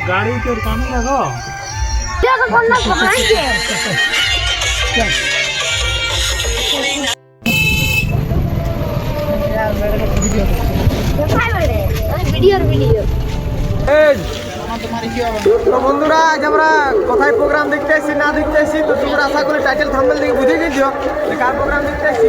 गाड़ी के काम लगो তো বন্ধুরা আজ আমরা কোথায় প্রোগ্রাম দেখতে এসেছি না দেখতে এসেছি তো তোমরা আশা করি টাইটেল থাম্বনেল দেখে বুঝে গেছো কার প্রোগ্রাম দেখতে এসেছি।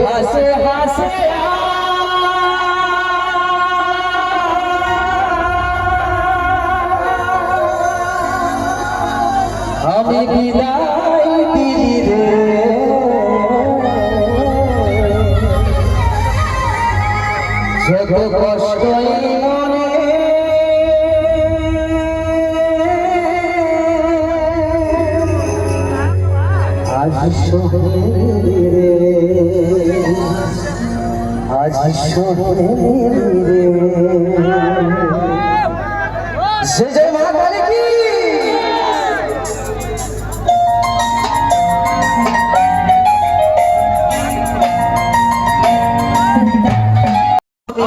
হাসে হাসে আমি বিদায় দিলি রে যত কষ্টই মনে আজ শহরে রে আজ শহরে রে সে যে মা বলে কি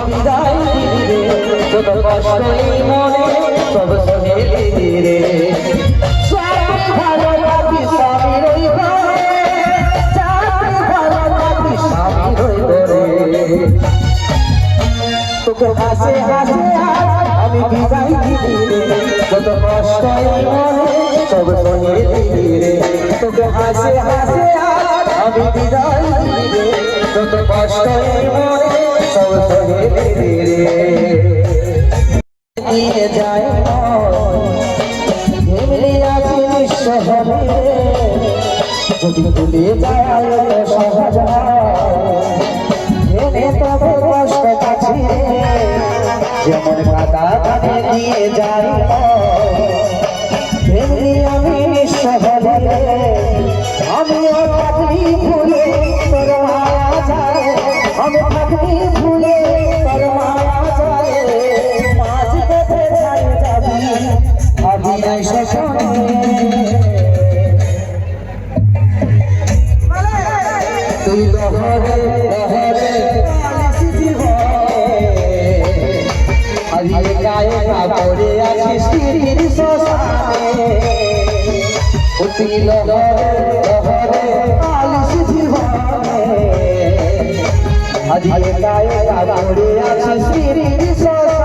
বিদায় দিলি রে যত কষ্টই মনে সব শুনে দিলি রে তোকে হাসে হাসে আমি বিদায় দিলি রে যত কষ্টই মনে সব শুনে দিলি রে তোকে হাসে হাসে আমি বিদায় দিলি রে যত কষ্টই মনে সব শুনে দিলি রে দিয়ে যায় এমনি আছি নিঃস্ব হবে যদি ভুলে যায় সহজ এনে তবে কষ্ট কাছে যেমন কাদা কানে দিয়ে যাই এমনি আমি নিঃস্ব হবে আমিও থাকবি ভুলে তোর মায়া যায় আমি থাকবি ভুলে তোর মায়া যায় মাঝ পথে ছাই যাবি আবি নাই শোনে তুই লহরে লহরে আজকে গায়ে কাপড়ে আছিস তীর শ্মশানে তুই লহরে লহরে আলিস জীবনে আজকে গায়ে কাপড়ে আছিস তীর শ্মশানে